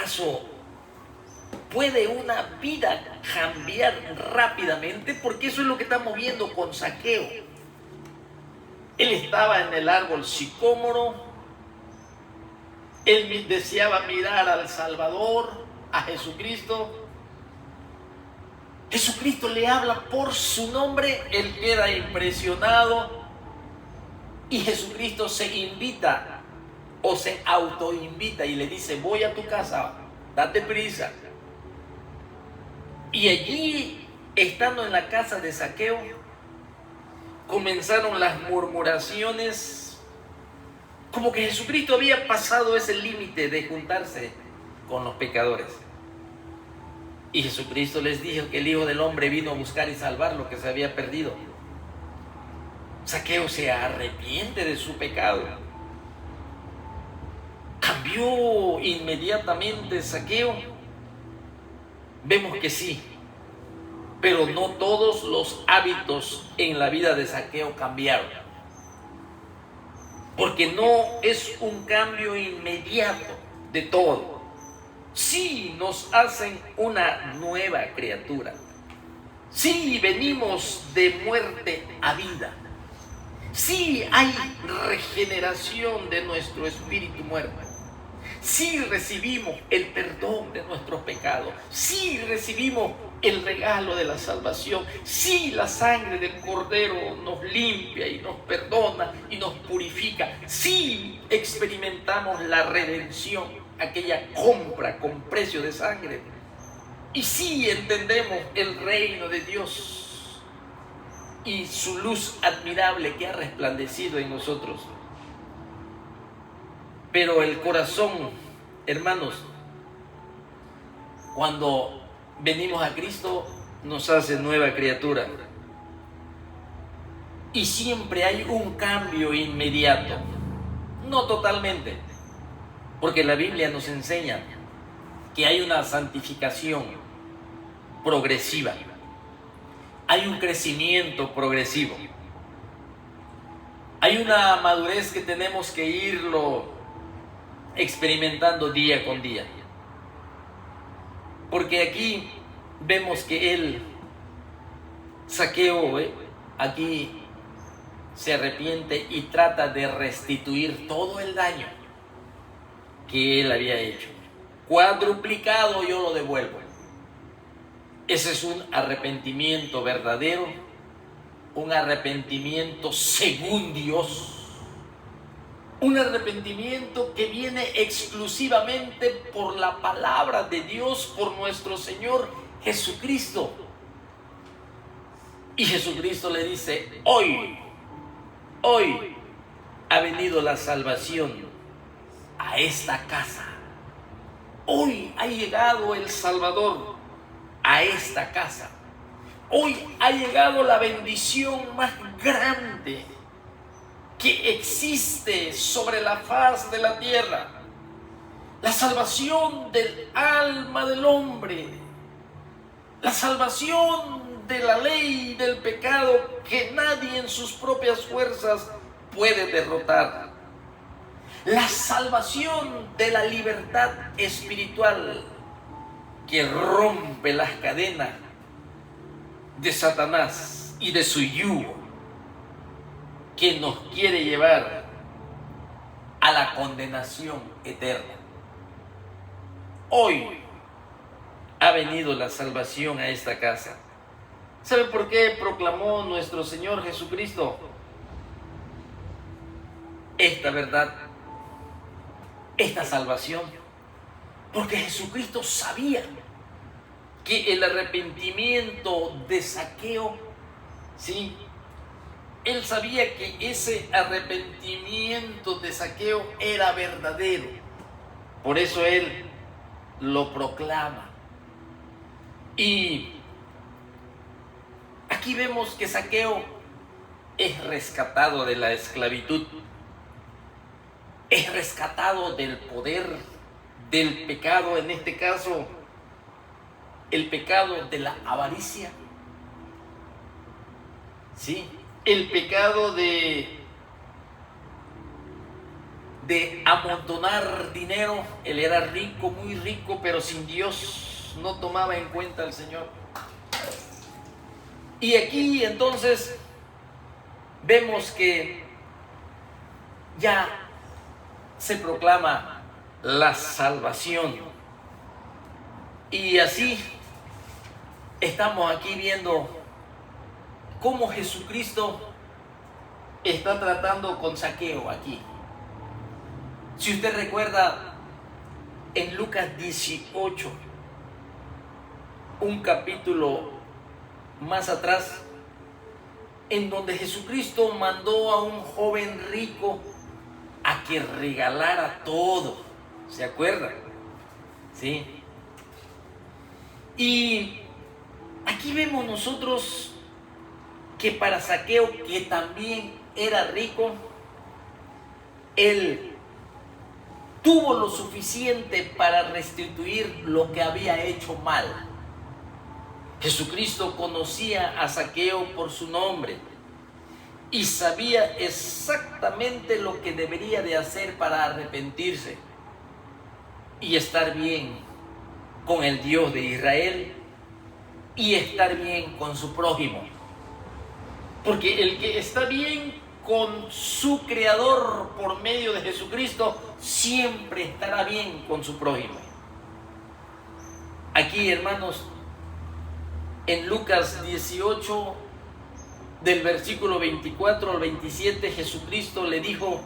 ¿Acaso puede una vida cambiar rápidamente? Porque eso es lo que estamos viendo con Zaqueo. Él estaba en el árbol sicómoro, él deseaba mirar al Salvador, a Jesucristo. Jesucristo le habla por su nombre, él queda impresionado y Jesucristo se invita o se autoinvita y le dice: voy a tu casa, date prisa. Y allí, estando en la casa de Zaqueo, comenzaron las murmuraciones, como que Jesucristo había pasado ese límite de juntarse con los pecadores. Y Jesucristo les dijo que el Hijo del Hombre vino a buscar y salvar lo que se había perdido. Zaqueo se arrepiente de su pecado. ¿Cambió inmediatamente Zaqueo? Vemos que sí, pero no todos los hábitos en la vida de Zaqueo cambiaron. Porque no es un cambio inmediato de todo. Sí nos hacen una nueva criatura. Sí venimos de muerte a vida. Sí hay regeneración de nuestro espíritu muerto. Sí recibimos el perdón de nuestros pecados. Sí recibimos el regalo de la salvación. Sí, la sangre del Cordero nos limpia y nos perdona y nos purifica. Sí experimentamos la redención, aquella compra con precio de sangre. Y sí entendemos el reino de Dios y su luz admirable que ha resplandecido en nosotros. Pero el corazón, hermanos, cuando venimos a Cristo, nos hace nueva criatura. Y siempre hay un cambio inmediato. No totalmente, porque la Biblia nos enseña que hay una santificación progresiva. Hay un crecimiento progresivo. Hay una madurez que tenemos que irlo experimentando día con día. Porque aquí vemos que Zaqueo, aquí se arrepiente y trata de restituir todo el daño que él había hecho. Cuadruplicado yo lo devuelvo. Ese es un arrepentimiento verdadero, un arrepentimiento según Dios. Un arrepentimiento que viene exclusivamente por la palabra de Dios, por nuestro Señor Jesucristo. Y Jesucristo le dice: hoy ha venido la salvación a esta casa. Hoy ha llegado el Salvador a esta casa. Hoy ha llegado la bendición más grande que existe sobre la faz de la tierra. La salvación del alma del hombre. La salvación de la ley y del pecado que nadie en sus propias fuerzas puede derrotar. La salvación de la libertad espiritual que rompe las cadenas de Satanás y de su yugo, que nos quiere llevar a la condenación eterna. Hoy ha venido la salvación a esta casa. ¿Sabe por qué proclamó nuestro Señor Jesucristo esta verdad, esta salvación? Porque Jesucristo sabía que el arrepentimiento de Zaqueo, sí, él sabía que ese arrepentimiento de Zaqueo era verdadero. Por eso él lo proclama. Y aquí vemos que Zaqueo es rescatado de la esclavitud. Es rescatado del poder del pecado, en este caso, el pecado de la avaricia. Sí, el pecado de de amontonar dinero. Él era rico, muy rico, pero sin Dios, no tomaba en cuenta al Señor. Y aquí entonces vemos que ya se proclama la salvación. Y así estamos aquí viendo cómo Jesucristo está tratando con Zaqueo aquí. Si usted recuerda, en Lucas 18, un capítulo más atrás, en donde Jesucristo mandó a un joven rico a que regalara todo. ¿Se acuerdan? ¿Sí? Y aquí vemos nosotros que para Zaqueo, que también era rico, él tuvo lo suficiente para restituir lo que había hecho mal. Jesucristo conocía a Zaqueo por su nombre y sabía exactamente lo que debería de hacer para arrepentirse y estar bien con el Dios de Israel y estar bien con su prójimo. Porque el que está bien con su Creador por medio de Jesucristo, siempre estará bien con su prójimo. Aquí, hermanos, en Lucas 18, del versículo 24 al 27, Jesucristo le dijo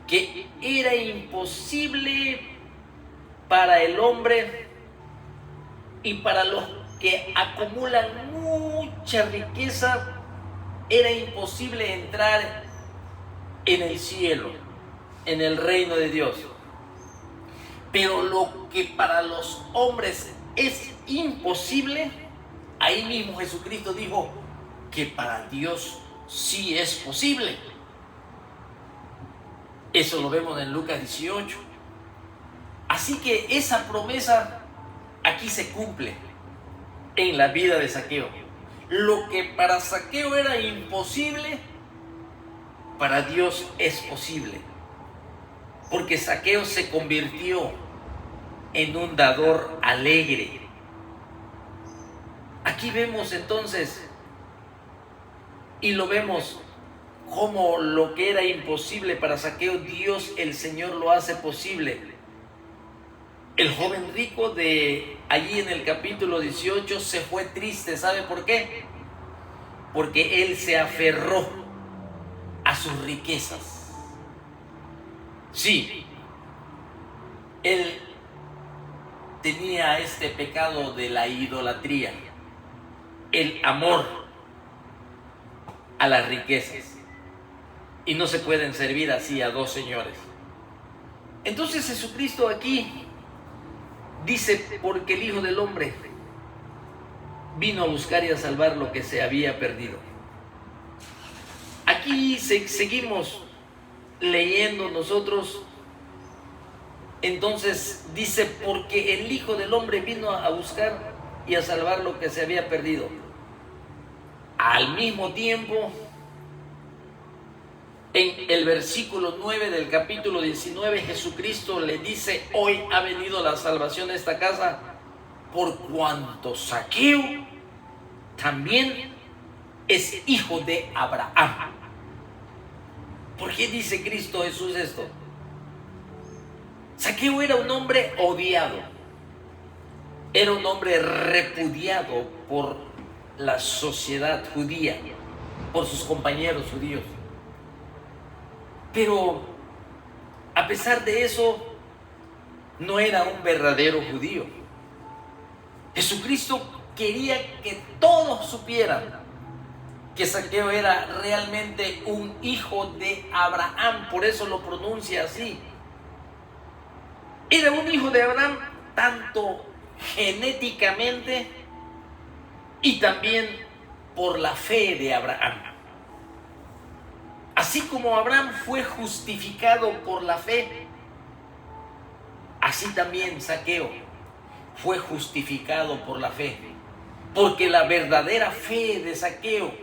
que era imposible para el hombre y para los que acumulan mucha riqueza, era imposible entrar en el cielo, en el reino de Dios. Pero lo que para los hombres es imposible, ahí mismo Jesucristo dijo que para Dios sí es posible. Eso lo vemos en Lucas 18. Así que esa promesa aquí se cumple en la vida de Zaqueo. Lo que para Zaqueo era imposible, para Dios es posible. Porque Zaqueo se convirtió en un dador alegre. Aquí vemos entonces, y lo vemos como lo que era imposible para Zaqueo, Dios el Señor lo hace posible. El joven rico de allí en el capítulo 18 se fue triste. ¿Sabe por qué? Porque él se aferró a sus riquezas. Sí, él tenía este pecado de la idolatría, el amor a las riquezas. Y no se pueden servir así a dos señores. Entonces Jesucristo aquí dice, porque el Hijo del Hombre vino a buscar y a salvar lo que se había perdido. Aquí seguimos leyendo nosotros. Entonces dice, porque el Hijo del Hombre vino a buscar y a salvar lo que se había perdido. Al mismo tiempo, en el versículo 9 del capítulo 19, Jesucristo le dice, hoy ha venido la salvación a esta casa, por cuanto Zaqueo también es hijo de Abraham. ¿Por qué dice Cristo Jesús esto? Zaqueo era un hombre odiado, era un hombre repudiado por la sociedad judía, por sus compañeros judíos. Pero a pesar de eso, no era un verdadero judío. Jesucristo quería que todos supieran que Zaqueo era realmente un hijo de Abraham, por eso lo pronuncia así. Era un hijo de Abraham tanto genéticamente y también por la fe de Abraham. Así como Abraham fue justificado por la fe, así también Zaqueo fue justificado por la fe. Porque la verdadera fe de Zaqueo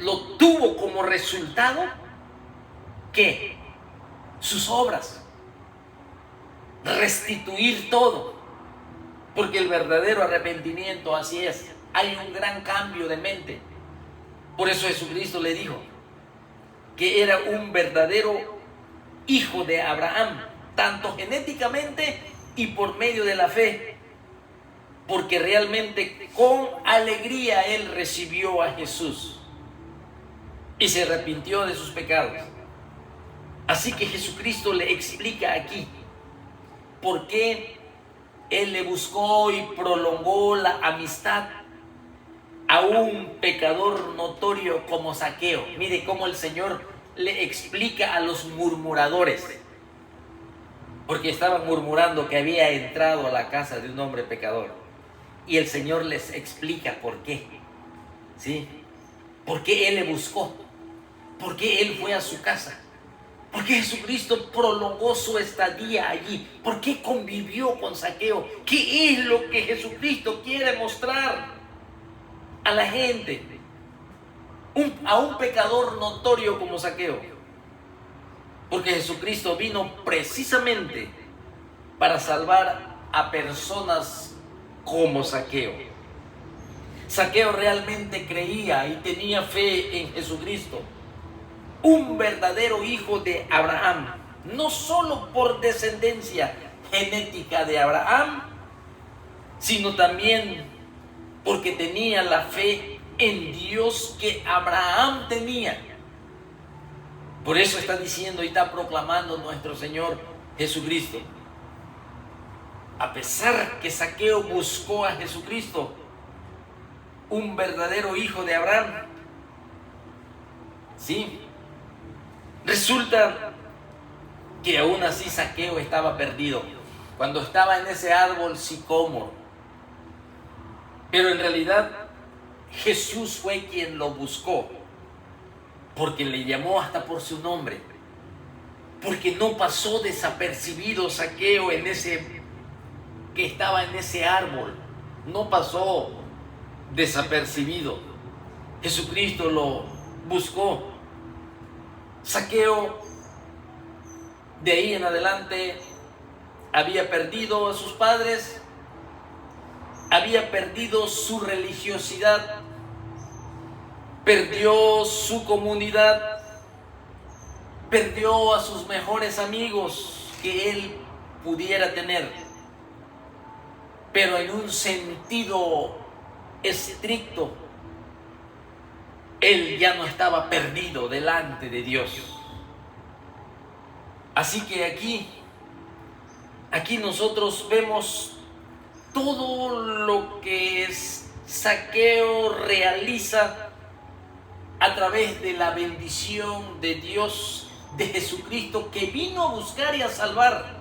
lo tuvo como resultado ¿qué? Sus obras. Restituir todo. Porque el verdadero arrepentimiento así es. Hay un gran cambio de mente. Por eso Jesucristo le dijo que era un verdadero hijo de Abraham, tanto genéticamente y por medio de la fe. Porque realmente con alegría él recibió a Jesús y se arrepintió de sus pecados. Así que Jesucristo le explica aquí por qué él le buscó y prolongó la amistad a un pecador notorio como Zaqueo. Mire cómo el Señor le explica a los murmuradores, porque estaban murmurando que había entrado a la casa de un hombre pecador. Y el Señor les explica por qué. ¿Sí? ¿Por qué Él le buscó? ¿Por qué Él fue a su casa? ¿Por qué Jesucristo prolongó su estadía allí? ¿Por qué convivió con Zaqueo? ¿Qué es lo que Jesucristo quiere mostrar a la gente? A un pecador notorio como Zaqueo. Porque Jesucristo vino precisamente para salvar a personas como Zaqueo. Zaqueo realmente creía y tenía fe en Jesucristo, un verdadero hijo de Abraham, no solo por descendencia genética de Abraham, sino también porque tenía la fe en Dios que Abraham tenía. Por eso está diciendo y está proclamando nuestro Señor Jesucristo. A pesar que Zaqueo buscó a Jesucristo, un verdadero hijo de Abraham, ¿sí? Resulta que aún así Zaqueo estaba perdido cuando estaba en ese árbol sicómoro. Pero en realidad Jesús fue quien lo buscó, porque le llamó hasta por su nombre, porque no pasó desapercibido Zaqueo que estaba en ese árbol, no pasó desapercibido. Jesucristo lo buscó. Zaqueo de ahí en adelante había perdido a sus padres, había perdido su religiosidad, perdió su comunidad, perdió a sus mejores amigos que él pudiera tener. Pero en un sentido estricto, él ya no estaba perdido delante de Dios. Así que aquí nosotros vemos todo lo que Zaqueo realiza a través de la bendición de Dios, de Jesucristo, que vino a buscar y a salvar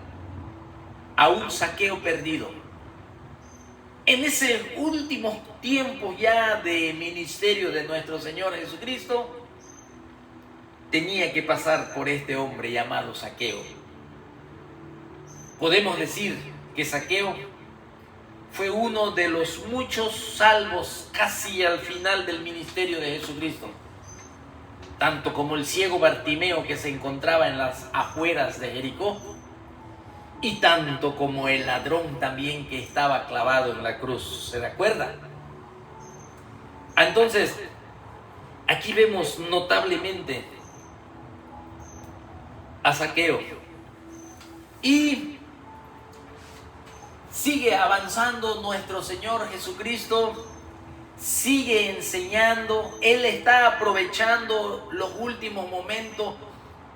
a un Zaqueo perdido. En ese último tiempo ya de ministerio de nuestro Señor Jesucristo, tenía que pasar por este hombre llamado Zaqueo. Podemos decir que Zaqueo fue uno de los muchos salvos casi al final del ministerio de Jesucristo, tanto como el ciego Bartimeo que se encontraba en las afueras de Jericó, y tanto como el ladrón también que estaba clavado en la cruz. ¿Se recuerda? Entonces, aquí vemos notablemente a Zaqueo. Y sigue avanzando nuestro Señor Jesucristo, sigue enseñando. Él está aprovechando los últimos momentos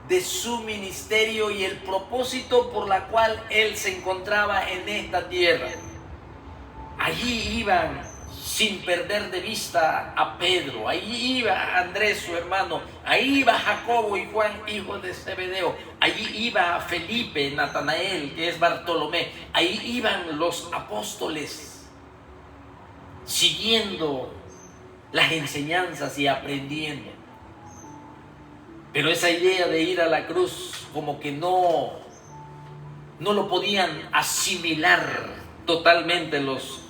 de su ministerio y el propósito por la cual Él se encontraba en esta tierra. Allí iban, sin perder de vista a Pedro, allí iba Andrés su hermano, ahí iba Jacobo y Juan, hijos de Zebedeo, allí iba Felipe, Natanael, que es Bartolomé, ahí iban los apóstoles, siguiendo las enseñanzas y aprendiendo. Pero esa idea de ir a la cruz como que no lo podían asimilar totalmente los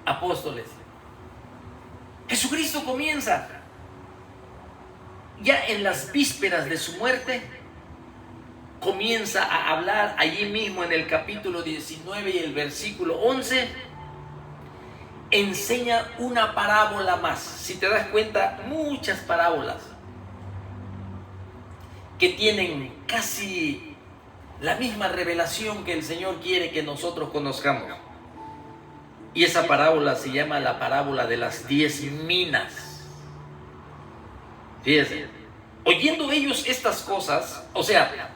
apóstoles. Jesucristo comienza ya en las vísperas de su muerte comienza a hablar allí mismo en el capítulo 19 y el versículo 11, enseña una parábola más. Si te das cuenta, muchas parábolas que tienen casi la misma revelación que el Señor quiere que nosotros conozcamos. Y esa parábola se llama la parábola de las 10 minas. Fíjense, oyendo ellos estas cosas, o sea,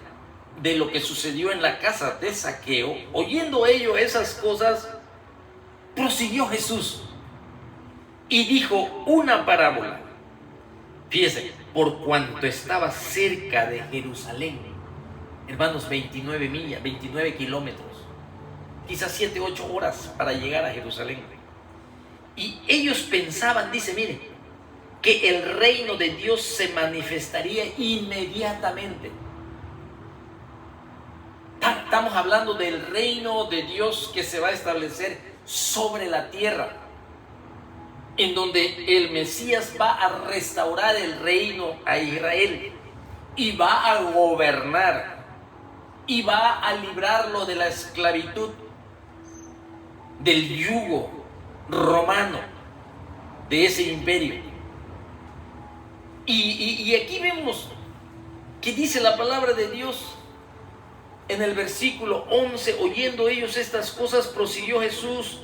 de lo que sucedió en la casa de Zaqueo, oyendo ellos esas cosas, prosiguió Jesús y dijo una parábola. Fíjense, por cuanto estaba cerca de Jerusalén, hermanos, 29 millas, 29 kilómetros, quizás 7, 8 horas para llegar a Jerusalén. Y ellos pensaban, dice, mire, que el reino de Dios se manifestaría inmediatamente. Estamos hablando del reino de Dios que se va a establecer sobre la tierra, en donde el Mesías va a restaurar el reino a Israel y va a gobernar y va a librarlo de la esclavitud, del yugo romano, de ese imperio. Y aquí vemos que dice la palabra de Dios en el versículo 11, oyendo ellos estas cosas, prosiguió Jesús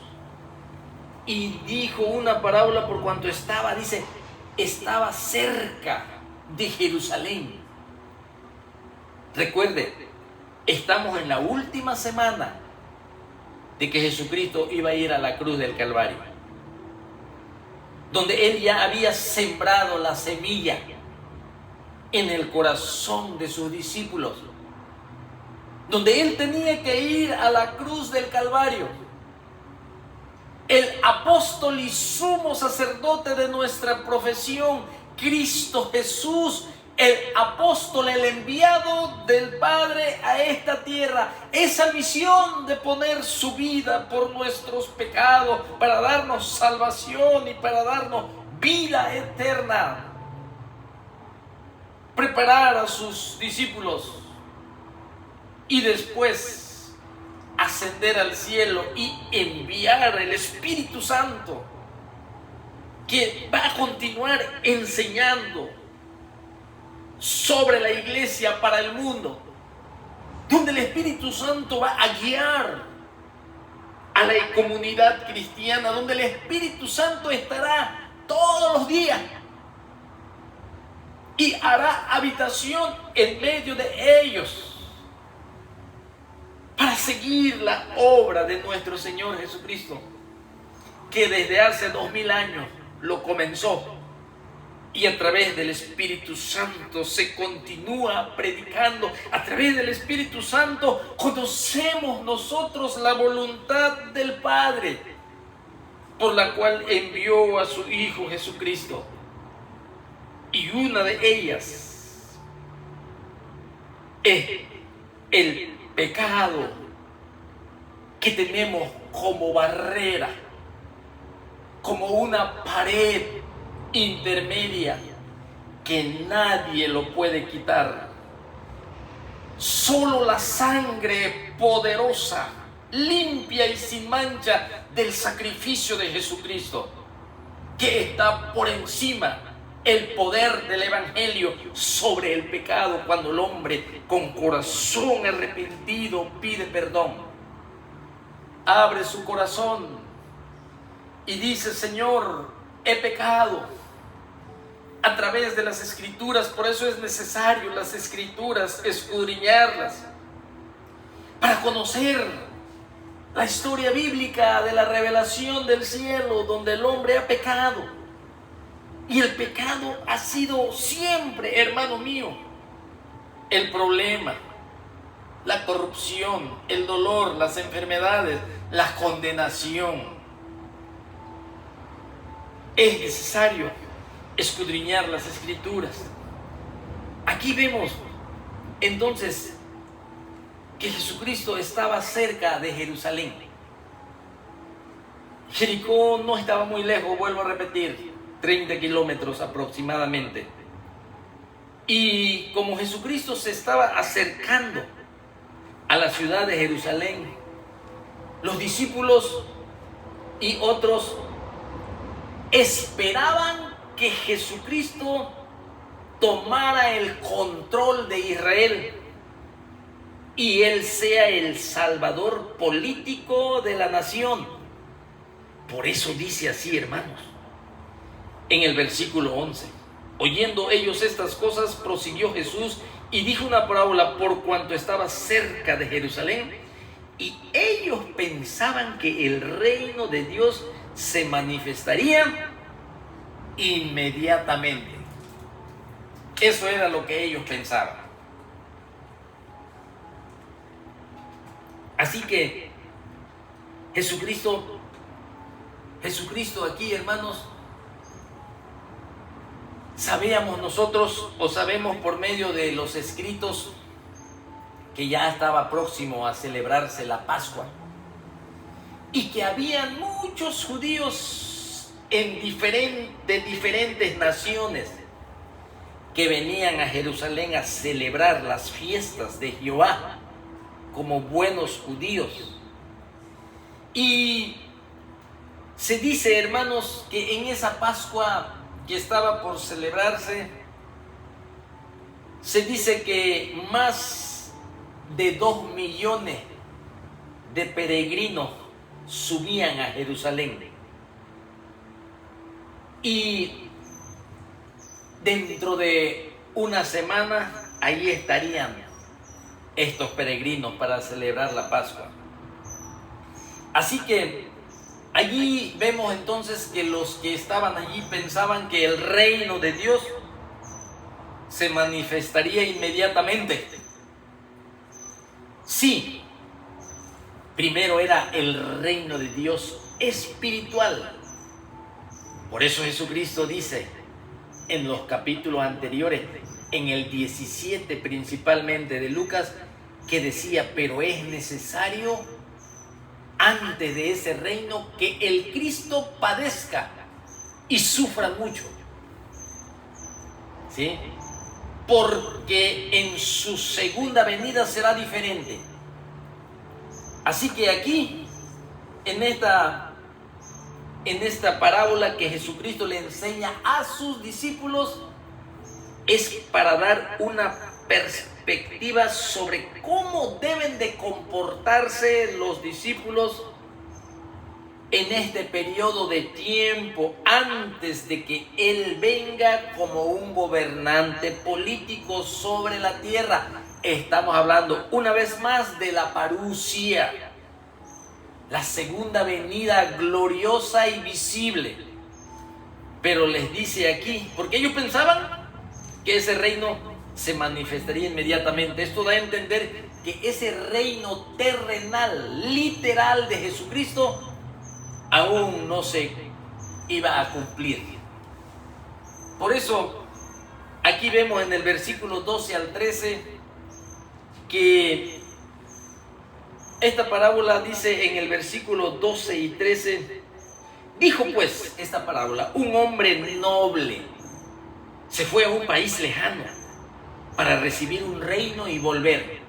y dijo una parábola por cuanto estaba, dice, estaba cerca de Jerusalén. Recuerde, estamos en la última semana de que Jesucristo iba a ir a la cruz del Calvario, donde Él ya había sembrado la semilla en el corazón de sus discípulos, donde Él tenía que ir a la cruz del Calvario. El apóstol y sumo sacerdote de nuestra profesión, Cristo Jesús, el apóstol, el enviado del Padre a esta tierra, esa misión de poner su vida por nuestros pecados, para darnos salvación y para darnos vida eterna, preparar a sus discípulos y después ascender al cielo y enviar el Espíritu Santo, que va a continuar enseñando sobre la iglesia para el mundo, donde el Espíritu Santo va a guiar a la comunidad cristiana, donde el Espíritu Santo estará todos los días y hará habitación en medio de ellos para seguir la obra de nuestro Señor Jesucristo, que desde hace 2000 años lo comenzó. Y a través del Espíritu Santo se continúa predicando. A través del Espíritu Santo conocemos nosotros la voluntad del Padre, por la cual envió a su Hijo Jesucristo. Y una de ellas es el pecado que tenemos como barrera, como una pared intermedia que nadie lo puede quitar. Solo la sangre poderosa, limpia y sin mancha del sacrificio de Jesucristo, que está por encima el poder del Evangelio sobre el pecado, cuando el hombre con corazón arrepentido pide perdón, abre su corazón y dice: Señor, he pecado. A través de las Escrituras, por eso es necesario las Escrituras, escudriñarlas, para conocer la historia bíblica de la revelación del cielo, donde el hombre ha pecado. Y el pecado ha sido siempre, hermano mío, el problema, la corrupción, el dolor, las enfermedades, la condenación. Es necesario escudriñar las Escrituras. Aquí vemos entonces que Jesucristo estaba cerca de Jerusalén. Jericó no estaba muy lejos, vuelvo a repetir, 30 kilómetros aproximadamente. Y como Jesucristo se estaba acercando a la ciudad de Jerusalén, los discípulos y otros esperaban que Jesucristo tomara el control de Israel y Él sea el salvador político de la nación. Por eso dice así, hermanos, en el versículo 11: oyendo ellos estas cosas, prosiguió Jesús y dijo una parábola por cuanto estaba cerca de Jerusalén, y ellos pensaban que el reino de Dios se manifestaría inmediatamente. Eso era lo que ellos pensaban. Así que Jesucristo aquí, hermanos, sabíamos nosotros, o sabemos por medio de los escritos, que ya estaba próximo a celebrarse la Pascua y que habían muchos judíos de diferentes naciones que venían a Jerusalén a celebrar las fiestas de Jehová como buenos judíos. Y se dice, hermanos, que en esa Pascua que estaba por celebrarse, se dice que más de 2 millones de peregrinos subían a Jerusalén. Y dentro de una semana, ahí estarían estos peregrinos para celebrar la Pascua. Así que allí vemos entonces que los que estaban allí pensaban que el reino de Dios se manifestaría inmediatamente. Sí, primero era el reino de Dios espiritual. Por eso Jesucristo dice en los capítulos anteriores, en el 17 principalmente de Lucas, que decía: pero es necesario antes de ese reino que el Cristo padezca y sufra mucho. ¿Sí? Porque en su segunda venida será diferente. Así que aquí, en esta parábola que Jesucristo le enseña a sus discípulos, es para dar una perspectiva sobre cómo deben de comportarse los discípulos en este periodo de tiempo antes de que Él venga como un gobernante político sobre la tierra. Estamos hablando una vez más de la parusia, la segunda venida gloriosa y visible. Pero les dice aquí, porque ellos pensaban que ese reino se manifestaría inmediatamente. Esto da a entender que ese reino terrenal, literal de Jesucristo, aún no se iba a cumplir. Por eso, aquí vemos en el versículo 12 al 13 que esta parábola dice en el versículo 12 y 13: dijo pues esta parábola: un hombre noble se fue a un país lejano para recibir un reino y volver.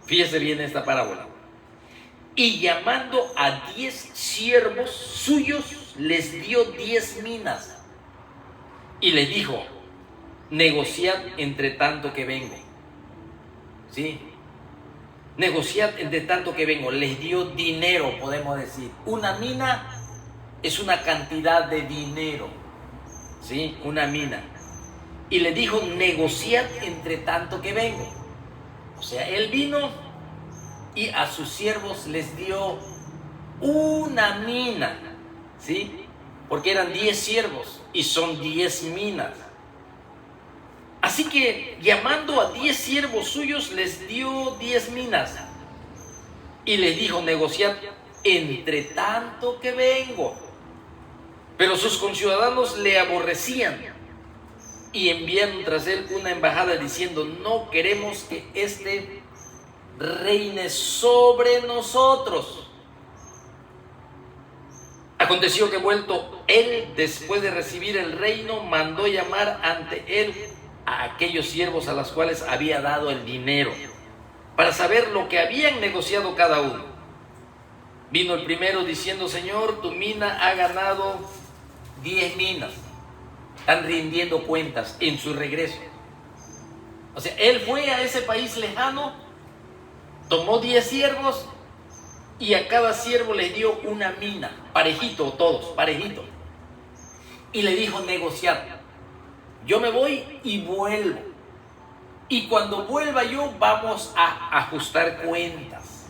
Fíjese bien esta parábola. Y llamando a 10 siervos suyos, les dio 10 minas. Y les dijo: negociad entre tanto que vengo. ¿Sí? Negociad entre tanto que vengo. Les dio dinero, podemos decir. Una mina es una cantidad de dinero. ¿Sí? Una mina. Y les dijo: negociad entre tanto que vengo. O sea, él vino y a sus siervos les dio una mina, ¿sí? Porque eran 10 siervos y son 10 minas. Así que llamando a 10 siervos suyos les dio 10 minas y les dijo: negociad entre tanto que vengo. Pero sus conciudadanos le aborrecían y enviaron tras él una embajada diciendo: no queremos que este reine sobre nosotros. Aconteció que vuelto él, después de recibir el reino, mandó llamar ante él a aquellos siervos a los cuales había dado el dinero, para saber lo que habían negociado cada uno. Vino el primero diciendo: Señor, tu mina ha ganado 10 minas. Están rindiendo cuentas en su regreso. O sea, él fue a ese país lejano, tomó 10 siervos y a cada siervo le dio una mina, parejito, todos, parejito. Y le dijo: negociar. Yo me voy y vuelvo. Y cuando vuelva yo, vamos a ajustar cuentas.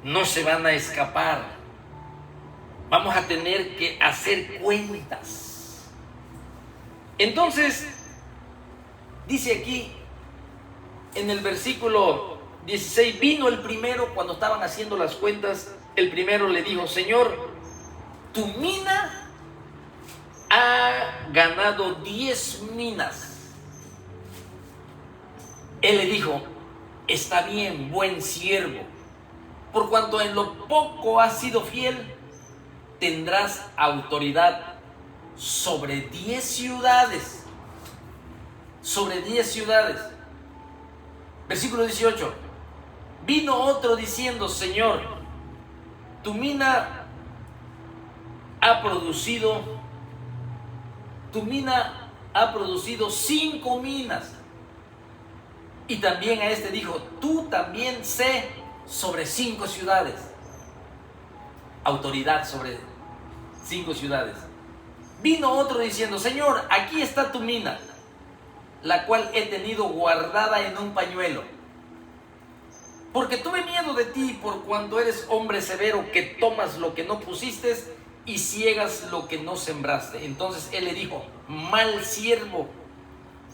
No se van a escapar. Vamos a tener que hacer cuentas. Entonces, dice aquí en el versículo 16, vino el primero cuando estaban haciendo las cuentas. El primero le dijo: Señor, tu mina ha ganado 10 minas. Él le dijo: está bien, buen siervo, por cuanto en lo poco has sido fiel, tendrás autoridad sobre 10 ciudades. Sobre 10 ciudades. Versículo 18. Vino otro diciendo: Señor, tu mina ha producido 5 minas. Y también a este dijo: tú también sé sobre 5 ciudades. Autoridad sobre 5 ciudades. Vino otro diciendo: Señor, aquí está tu mina, la cual he tenido guardada en un pañuelo, porque tuve miedo de ti, por cuanto eres hombre severo, que tomas lo que no pusiste y ciegas lo que no sembraste. Entonces él le dijo: mal siervo,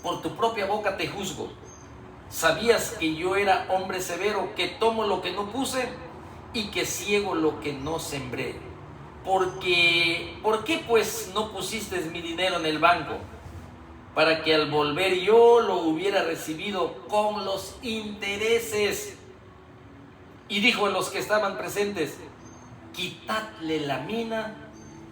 por tu propia boca te juzgo. ¿Sabías que yo era hombre severo, que tomo lo que no puse y que ciego lo que no sembré? ¿Por qué pues no pusiste mi dinero en el banco, para que al volver yo lo hubiera recibido con los intereses? Y dijo a los que estaban presentes: quitadle la mina